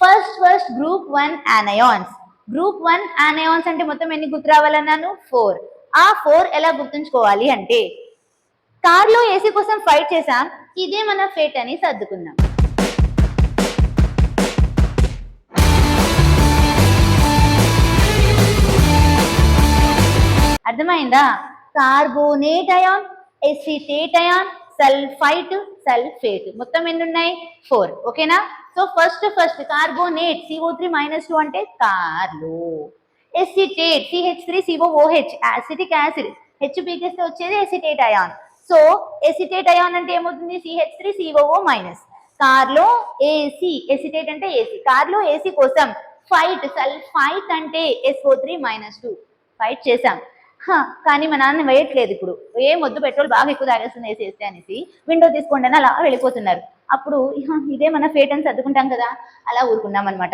First group 1 anions. Group 1 anions అంటే మొత్తం ఎన్ని గుర్తు రావాలన్నాను 4. ఆ 4 ఎలా గుర్తుంచుకోవాలి అంటే కార్లో ఏసీ కోసం ఫైట్ చేసాం, ఇదే మన ఫేట్ అని సర్దుకుందాం. అర్థమైందా? Carbonate ion, acetate ion, sulphite, sulphate మొత్తం ఎన్ని ఉన్నాయి 4. ఓకేనా? సో ఫస్ట్ కార్బోనేట్ CO3-2 అంటే కార్లో, acetate CH3COOH acetic acid, H పీకేస్తే వచ్చేది acetate ion. So acetate ion అంటే ఏమవుతుంది CH3COO-. కార్లో ఏసీ, ఎసిటేట్ అంటే ఏసీ, కార్లో ఏసీ కోసం ఫైట్, సల్ఫైట్ అంటే SO3-2 ఫైట్ చేసాం. కానీ మా నాన్న వేయట్లేదు, ఇప్పుడు ఏం వద్దు పెట్రోల్ బాగా ఎక్కువ తాగేస్తుంది వేసేస్తే అనేసి విండో తీసుకోండి అని అలా వెళ్ళిపోతున్నారు. అప్పుడు ఇదే మన ఫేట్ అని సర్దుకుంటాం కదా, అలా ఊరుకున్నాం అనమాట.